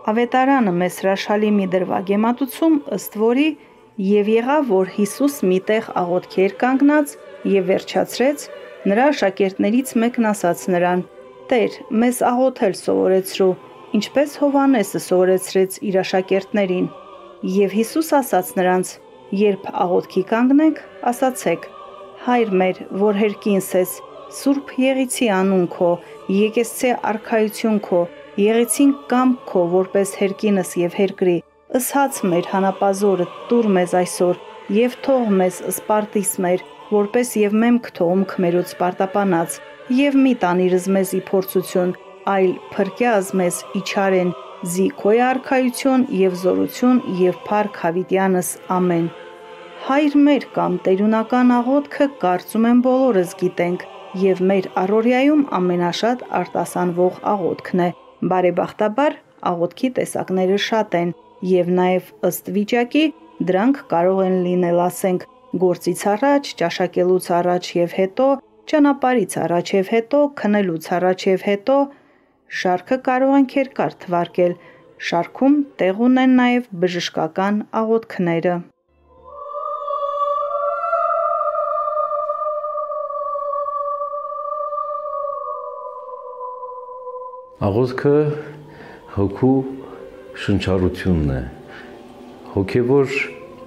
Ավետարանը մեզ հրաշալի մի դրվագ է մատուցում, ըստ որի «Եվ եղավ, որ Հիսուս մի տեղ աղոթքի էր կանգնած և վերջացրեց, նրա աշակերտներից մեկն ասաց նրան. «Տեր, մեզ աղոթել սովորեցրու, ինչպես Հովհաննեսը սովորեցրեց իր աշակերտներին»։ Եվ Հիսուս ասաց նրանց. «Երբ աղոթքի կանգնեք, ասացեք. Հայր մեր, որ հերկինս ես, սուրբ եղիցի անուն քո, եկեղեցի արքայություն քո, եղիցին կամք քո, որպես հերկինս և հերկրի, ըսհաց մեր հանապազորը տուր մեզ այսօր, և թող մեզ սպարտիս մեր, որպես և մեմք թողում քմերոց սպարտապանած, և մի տանիրս մեզի փորձություն, այլ փրկյազ մեզ իչարեն, զի քո է արքայություն և զորություն և փառք հավիտյանս ամեն»։ Հայր մեր կամ տերունական աղոթքը կարծում եմ բոլորս գիտենք և մեր առօրյայում ամենաշատ արտասանվող աղոթքն է։ Բարեբախտաբար աղոթքի տեսակները շատ են և նաև ըստ վիճակի դրանք կարող են լինել, ասենք, գործից առաջ, ճաշակելուց առաջ և հետո, ճանապարհից առաջ և հետո, քնելուց առաջ և հետո։ Շարքը կարող ենք երկար թվարկել։ Շարքում տեղ ունեն նաև բժշկական աղոթքները։ Աղոթքը հոգու շնչառությունն է, հոգևոր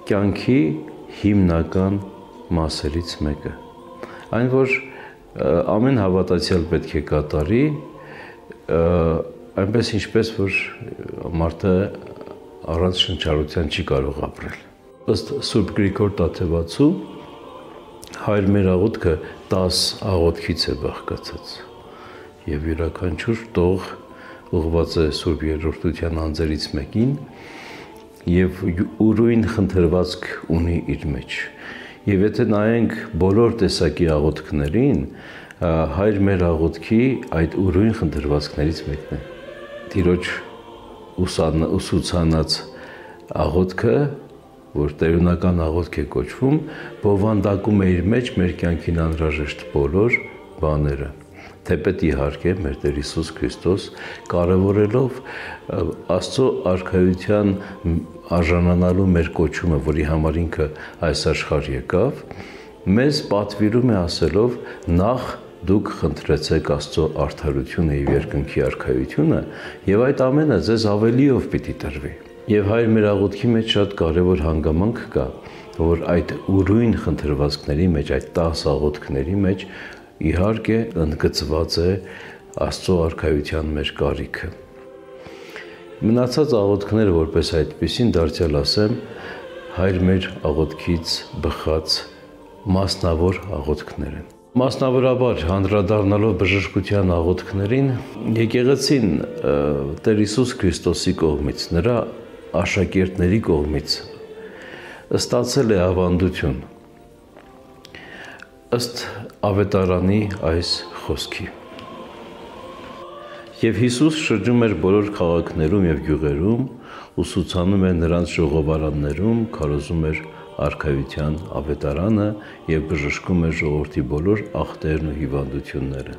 կյանքի հիմնական մասերից մեկը։ Այն, որ ամեն հավատացյալ պետք է կատարի, այնպես ինչպես որ մարդը առանց շնչառության չի կարող ապրել։ Ըստ Սուրբ Գրիգոր Տաթևացու Հայր մեր աղոթքը 10 աղոթքից է բաղկացած և յուրաքանչյուր տող ուղղված է Սուրբ Երրորդության անձերից մեկին և ուրույն խնդրվածք ունի իր մեջ։ Եվ եթե նայենք բոլոր տեսակի աղոթքներին, Հայր մեր աղոթքի այդ ուրույն խնդրվածքներից մեկն է։ Տիրոջ ուսուցանած աղոթքը, որ տերունական աղոթք է կոչվում, բովանդակում է իր մեջ մեր կյանքին անհրաժեշտ բոլոր բաները, թեպետ իհարկե մեր Տեր Հիսուս Քրիստոս կարևորելով Աստծո արքայության արժանանալու մեր կոչումը, որի համար ինքը այս աշխարհ եկավ, մեզ պատվիրում է ասելով. նախ դուք խնդրեցեք Աստծո արդարությունը և երկնքի արքայությունը, և այդ ամենը ձեզ ավելիով պիտի տրվի։ Եվ Հայր մեր աղոթքի մեջ շատ կարևոր հանգամանք կա, որ այդ ուրույն խնդրվածքների մեջ, այդ 10 աղոթքների մեջ իհարկե ընդգծված է Աստծո արքայության մեր կարիքը։ Մնացած աղոթքները որպես այդպիսին դարձյալ ասեմ Հայր մեր աղոթքից բխած մասնավոր աղոթքներ են։ Մասնավորաբար անդրադառնալով բժշկության աղոթքներին, եկեղեցին Տեր Հիսուս Քրիստոսի կողմից, նրա աշակերտների կողմից ստացել է ավանդություն ըստ Ավետարանի այս խոսքի։ Եվ Հիսուս շրջում էր բոլոր քաղաքներում և գյուղերում, ուսուցանում էր նրանց ժողովարաններում, քարոզում էր արքայության ավետարանը և բժշկում էր ժողովրդի բոլոր ախտերն ու հիվանդությունները։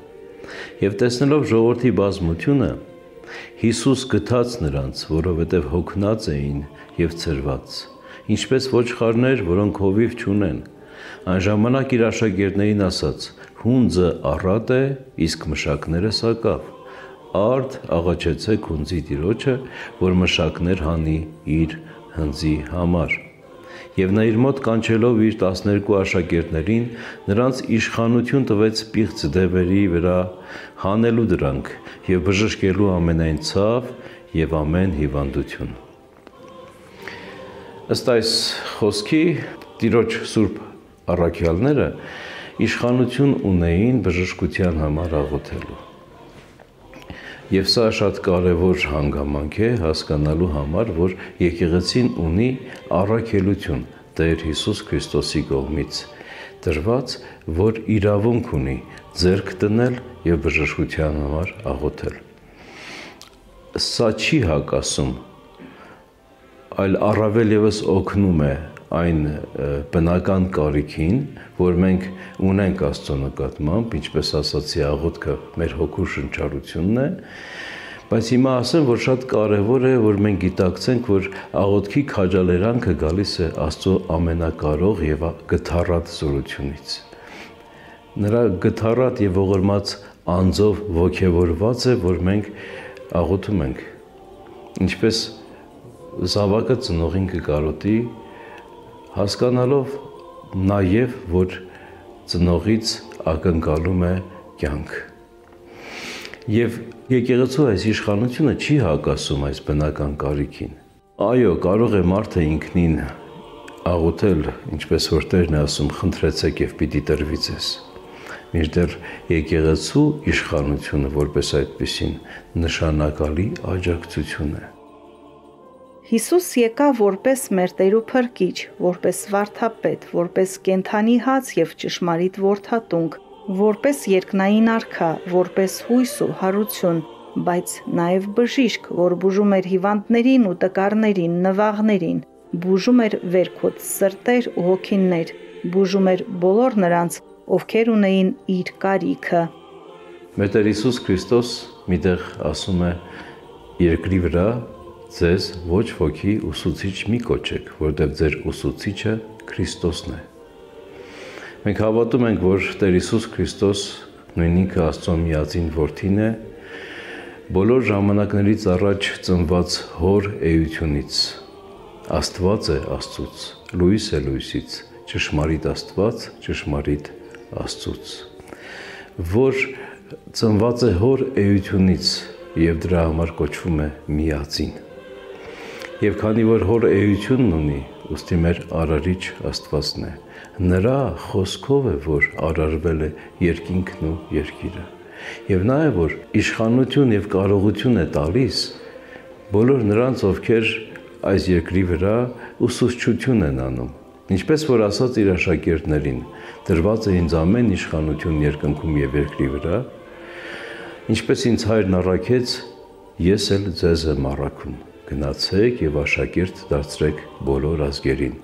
Եվ տեսնելով ժողովրդի բազմությունը, Հիսուս գթաց նրանց, որովհետև հոգնած էին և ցրված, ինչպես ոչխարներ, որոնք հովիվ չունեն։ Այն ժամանակ իր աշակերտներին ասաց. «Հունձը առատ է, իսկ մշակները սակավ։ Արդ աղաչեցեք հունձի Տիրոջը, որ մշակներ հանի իր հնձի համար»։ Եվ նա իր մոտ կանչելով իր 12 աշակերտներին, նրանց իշխանություն տվեց պիղծ դևերի վրա հանելու դրանք և բժշկելու ամենայն ցավ և ամեն հիվանդություն։ Ըստ այս խոսքի Տիրոջ սուրբ առաքյալները իշխանություն ունեին բժշկության համար աղոթելու։ Եվ սա շատ կարևոր հանգամանք է հասկանալու համար, որ եկեղեցին ունի առաքելություն Տեր Հիսուս Քրիստոսի կողմից տրված, որ իրավունք ունի ձեռք դնել և բժշկության համար աղոթել։ Սա չի հակասում, այլ առավել ևս օգնում է այն բնական կարիքին, որ մենք ունենք Աստծո նկատմամբ, ինչպես ասացի, աղոթքը մեր հոգու շնչառությունն է, Բայց հիմա ասեմ, որ շատ կարևոր է, որ մենք գիտակցենք, որ աղոթքի քաջալերանքը գալիս է Աստծո ամենակարող եւ գթառատ զորությունից։ Նրա գթառատ եւ ողորմած անձով ողջևորված է, որ մենք աղոթում ենք։ Ինչպես զավակը ծնողին կկարոտի, հասկանալով նաեւ, որ ծնողից ակնկալում է կյանք։ Եվ եկեղեցու այս իշխանությունը չի հակասում այս բնական կարիքին։ Այո, կարող է մարդը ինքնին աղոթել, ինչպես որ Տերն է ասում, խնդրեցեք եւ պիտի տրվի ձեզ։ Մինչդեռ եկեղեցու իշխանությունը որպես այդպիսին նշանակալի աջակցություն է։ Հիսուս եկավ որպես մեր Տեր ու Փրկիչ, որպես վարդապետ, որպես կենդանի հաց եւ ճշմարիտ որդատունք, որպես երկնային արքա, որպես հույս ու հարություն, բայց նաև բժիշկ, որ բուժում էր հիվանդներին ու տկարներին, նվաղներին, բուժում էր վերքոտ սրտեր ու հոգիներ, բուժում էր բոլոր նրանց, ովքեր ունեին իր կարիքը։ Մեր Տեր Հիսուս Քրիստոս միտեղ ասում է երկրի վրա ձեզ ոչ ոքի ուսուցիչ մի կոչեք, որտեղ ձեր ուսուցիչը Քրիստոսն է։ Մենք հավատում ենք, որ Տեր Հիսուս Քրիստոս նույն ինքը Աստծո միածին որդին է, բոլոր ժամանակներից առաջ ծնված հոր էությունից, Աստված է Աստծուց, լույս է լույսից, ճշմարիտ Աստված, ճշմարիտ Աստծուց, որ ծնված է հոր էությունից եւ դրա համար կոչվում է միածին։ Եվ քանի որ հոր էությունն ունի, ուստի մեր արարիչ Աստվածն է, նրա խոսքով է, որ արարվել է երկինքն ու երկիրը։ Եվ նա է, որ իշխանություն եւ կարողություն է տալիս բոլոր նրանց, ովքեր այս երկրի վրա ուսուցչություն են անում։ Ինչպես որ ասաց իր աշակերտներին, դրված է ինձ ամեն իշխանություն երկնքում եւ երկրի վրա, ինչպես ինձ հայրն առաքեց, ես էլ ձեզ եմ առաքում։ Գնացեք եւ աշակերտ դարձրեք բոլոր ազգերին։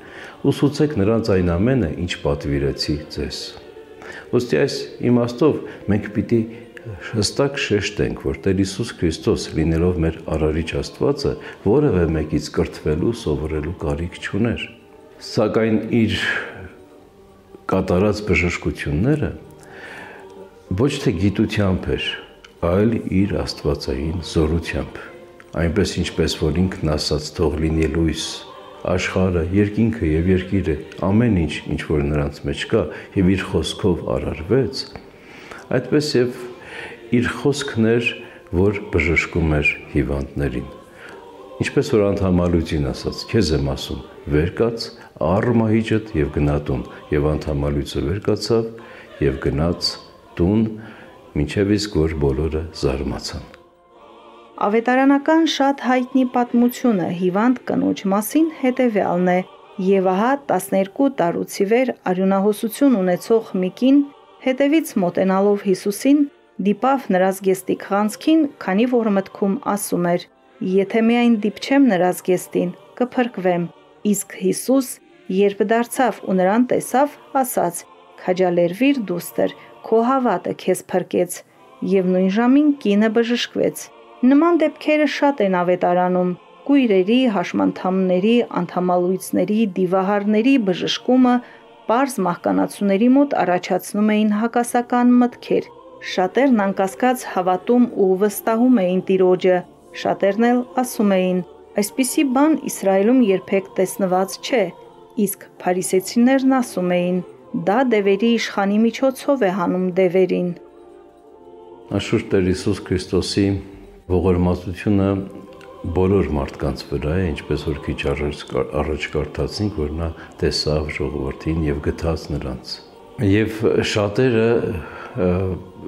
Ուսուցեք նրանց այն ամենը, ինչ պատվիրեցի ձեզ։ Ոստի այս իմաստով մենք պիտի հստակ շեշտենք, որ Տեր Հիսուս Քրիստոս, լինելով մեր արարիչ Աստվածը, որևէ մեկից կրթվելու, սովորելու կարիք չուներ։ Սակայն իր կատարած բժշկությունները ոչ թե գիտությամբ էր, այլ իր աստվածային զորությամբ։ Այնպես ինչպես որ ինքն ասաց, թող լինի լույս, աշխարհը, երկինքը եւ երկիրը, ամեն ինչ որ նրանց մեջ կա եւ իր խոսքով արարվեց, այդպես եւ իր խոսքն էր, որ բժշկում էր հիվանդներին։ Ինչպես որ անդամալույցին ասաց, քեզ եմ ասում, վեր կաց, առ մահիճդ եւ գնա տուն, եւ անդամալույցը վեր կացավ եւ գնաց տուն, մինչև իսկ որ բոլորը զարմացան։ Ավետարանական շատ հայտնի պատմությունը հիվանդ կնոջ մասին հետևյալն է, եւ ահա 12 տարուց ի վեր արյունահոսություն ունեցող մի կին հետևից մոտենալով Հիսուսին դիպավ նրա զգեստի խանցքին, քանի որ մտքում ասում էր. «Եթե միայն դիպչեմ նրա զգեստին, կփրկվեմ»։ Իսկ Հիսուս, երբ դարձավ ու նրան տեսավ, ասաց. «Քաջալերվիր դուստր, քո հավատը քեզ փրկեց»։ Եվ նույն ժամին կինը բժշկվեց։ Նման դեպքերը շատ են ավետարանում։ Կույրերի, հաշմանդամների, անդամալույցների, դիվահարների բժշկումը պարզ մահկանացուների մոտ առաջացնում էին հակասական մտքեր։ Շատերն անկասկած հավատում ու վստահում էին Տիրոջը, շատերն էլ ասում էին. այսպիսի բան Իսրայելում երբեք տեսնված չէ, իսկ փարիսեցիներն ասում էին. դա դևերի իշխանի միջոցով է հանում դևերին։ Աշխուժ Տեր Հիսուս Քրիստոսի ողորմածությունը բոլոր մարդկանց վրա է, ինչպես որ քիչ առաջ կարդացինք, որ նա տեսավ ժողովրդին եւ գտած նրանց։ Եվ շատերը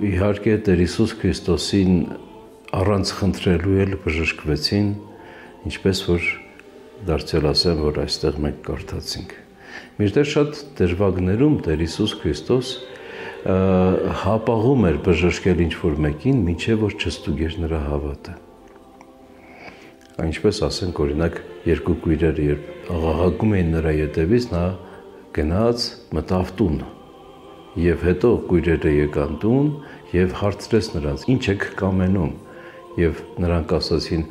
իհարկե Տեր Հիսուս Քրիստոսին առանց խնդրելու էլ բժշկվեցին, ինչպես որ դարձյալ ասեմ, որ այստեղ մենք կարդացինք։ Մինչդեռ շատ դժվագներում Տեր Հիսուս Քրիստոս հապաղում էր բժշկել ինչ-որ մեկին, մինչև որ չստուգեր նրա հավատը։ Ինչպես ասենք, օրինակ, երկու կույրերը, երբ աղաղակում էին նրա ետևից, նա գնաց մտավ տուն։ Եվ հետո կույրերը եկան տուն եւ հարցրեց նրանց. «Ինչ եք կամենում»։ եւ նրանք ասացին.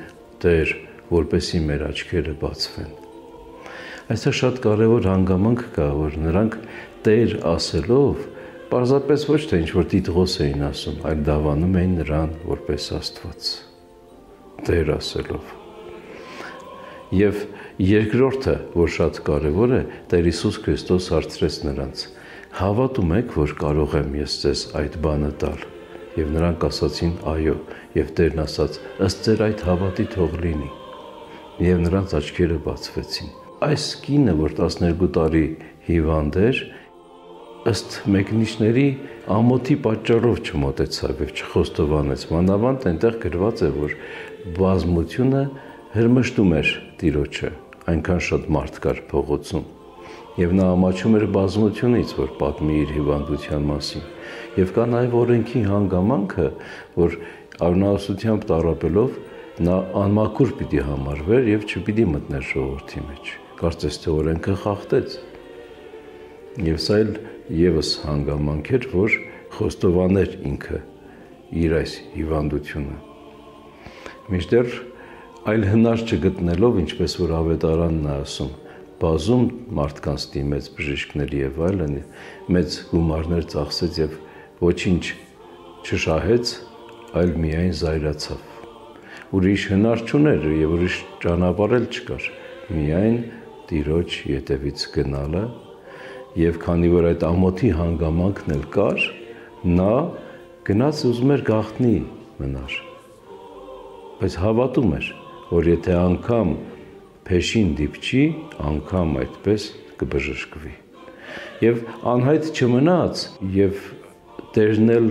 Տեր, որպեսզի մեր աչքերը բացվեն։ Այստեղ շատ կարևոր հանգամանք կա, որ նրանք Տեր ասելով պարզապես ոչ թե ինչ-որ տիտղոս էին ասում, այլ դավանում էին նրան որպես Աստված։ Տեր ասելով։ Եվ երկրորդը, որ շատ կարևոր է, Տեր Հիսուս Քրիստոս հարցրեց նրանց. Հավատում եք, որ կարող եմ ես ձեզ այդ բանը տալ։ Եվ նրանք ասացին այո, եւ Տերն ասաց. ըստ ձեր այդ հավատի թող լինի։ Եվ նրանց աչքերը բացվեցին։ Այս կինը, որ 12 տարի հիվանդ էր, ըստ մեկնիչների ամոթի պատճառով չմոտեցավ եւ չխոստովանեց։ Մանավանդ այնտեղ գրված է, որ բազմությունը հրմշտում էր Տիրոջը, այնքան շատ մարդ կար փողոցում։ Եվ նա ամաչում էր բազմությունից, որ պատմի իր հիվանդության մասին։ Եվ կա նաև օրենքի հանգամանքը, որ արյունահոսությամբ տառապելով նա անմաքուր պիտի համարվեր եւ չպիտի մտներ ժողովրդի մեջ։ Կարծես թե օրենքը խախտեց։ Եվ սա եւս հանգամանք էր, որ խոստովաներ ինքը իր այս հիվանդությունը։ Մինչդեռ այլ հնար չգտնելով, ինչպես որ ավետարանն է ասում, բազում մարդկանց դիմեց բժիշկների եւ այլն, մեծ գումարներ ծախսեց եւ ոչինչ չշահեց, այլ միայն զայրացավ։ Ուրիշ հնար չուներ եւ ուրիշ ճանապարհ էլ չկար, միայն Տիրոջ ետևից գնալը, եւ քանի որ այդ ամոթի հանգամանքն էլ կար, նա գնաց ուզում էր գաղտնի մնար։ Բայց հավատում էր, որ եթե անգամ փեշին դիպչի, անգամ այդպես կբժշկվի։ Եվ անհայտ չմնաց, եւ Տերն էլ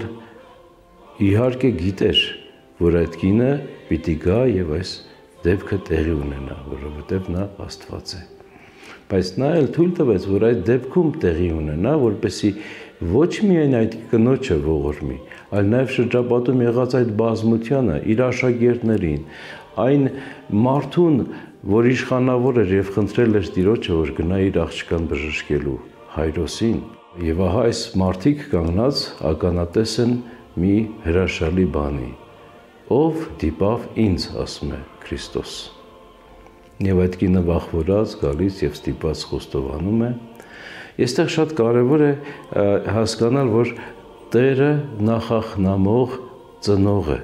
իհարկե գիտեր, որ այդ կինը պիտի գա եւ այս դեպքը տեղի ունենա, որովհետեւ նա Աստված է։ Բայց նա էլ թույլ տվեց, որ այդ դեպքում տեղի ունենա, որպեսզի ոչ միայն այդ կնոջը ողորմի, այլ նաեւ շրջապատում եղած այդ բազմությանը, իր աշակերտներին, այն մարդուն, որ իշխանավոր էր եւ խնդրել էր Տիրոջը, որ գնա իր աղջկան բժշկելու, Հայրոսին։ Եվ ահա այս մարդիկ կանգնած ականատես են մի հրաշալի բանի, ով դիպավ ինձ, ասում է Քրիստոս։ Եվ այդ կինը վախվորած գալիս եւ ստիպած խոստովանում է։ Այստեղ շատ կարեւոր է հասկանալ, որ Տերը նախախնամող ծնող է,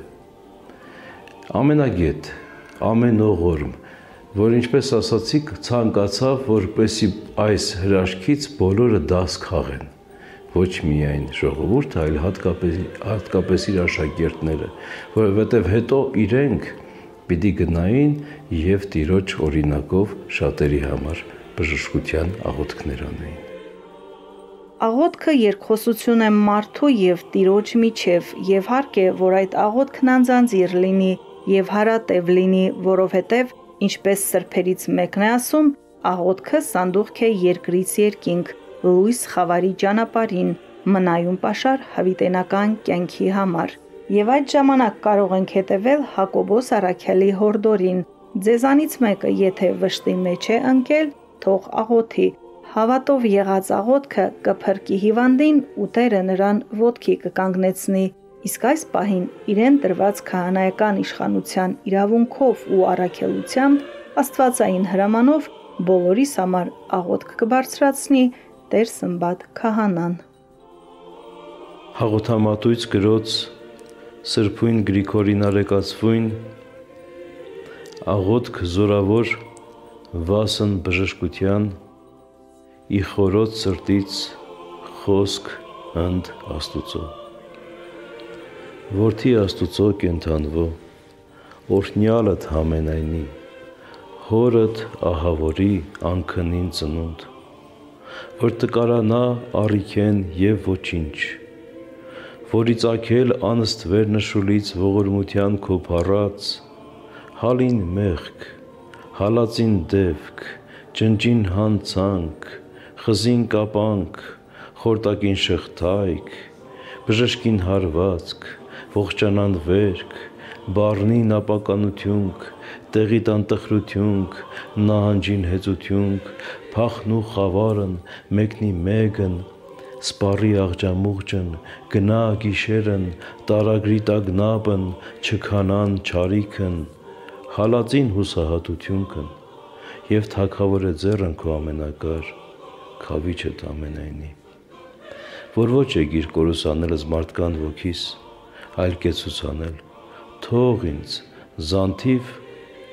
ամենագետ, ամենողորմ, որ ինչպես ասացիք, ցանկացավ, որպեսի այս հրաշքից բոլորը դաս քաղեն, ոչ միայն ժողովուրդը, այլ հատկապես իր աշակերտները, որովհետև հետո իրենք պիտի գնային եւ Տիրոջ օրինակով շատերի համար բժշկության աղոթքներ անեին։ Աղոթքը երկխոսություն է մարդու եւ Տիրոջ միջև, եւ հարկ է, որ այդ աղոթքն անձանձիր լինի եւ հարատև լինի, որովհետեւ ինչպես սրբերից մեկն է ասում, աղոթքը սանդուղք է երկրից երկինք, լույս խավարի ճանապարհին, մնայուն պաշար հավիտենական կյանքի համար։ Եվ այդ ժամանակ կարող ենք հետևել Հակոբոս առաքյալի հորդորին. ձեզանից մեկը եթե վշտի մեջ է ընկել, թող աղոթի, հավատով եղած աղոթքը կփրկի հիվանդին ու Տերը նրան ոտքի կկանգնեցնի, իսկ այս պահին իրեն տրված քահանայական իշխանության իրավունքով ու առաքելությամբ աստվածային հրամանով բոլորիս համար աղոթք կբարձրացնի Տեր Սմբատ քահանան։ Հաղորդամատույց գրոց Սրբույն Գրիգորին արեկացվույն աղոթք զորավոր վասն բժշկության ի խորոց սրտից խոսք ընդ Աստուծո Որդի Աստուծո կենթանվո օրհնյալդ համենայնի հորդ ահավորի անքնին ծնունդ որ տկարանա առիքեն եւ ոչինչ որի ծագել անստվեր նշուլից ողորմության քո փառած հալին մեղք հալածին դևք ջնջին հանցանք խզին կապանք խորտակին շղթայք բժշկին հարվածք ողջանան վերք բառնին ապականությունք տեղի տանտխրությունք նահանջին հեծությունք փախնու խավարն մեկնի մեկն սպառի աղջամուղջն, գնա գիշերն, տարագրի տագնապն, չքանան չարիքն, հալածին հուսահատությունքն, և թագավոր է ձեռն քո ամենակար, քավիչդ ամենայնի։ Որ ոչ է գիր կորուսանելս մարդկան ոգիս, այլ կեցուցանել, թող ինձ զանթիվ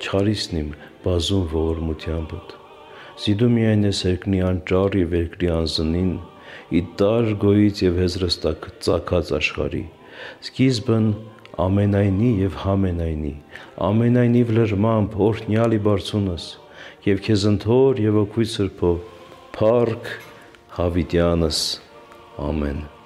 չարիսնիմ բազում ողորմությանբդ, զիդու միայն ես երկնի անճար և երկրի անզնին, ի տար գոյից և հեզրս ծակած աշխարի, սկիզբն ամենայնի և համենայնի, ամենայնիվ լրմամբ օրհնյալի բարձունս, և քեզ ընթոր և օգույց սրբով, փառք հավիտյանս, ամեն։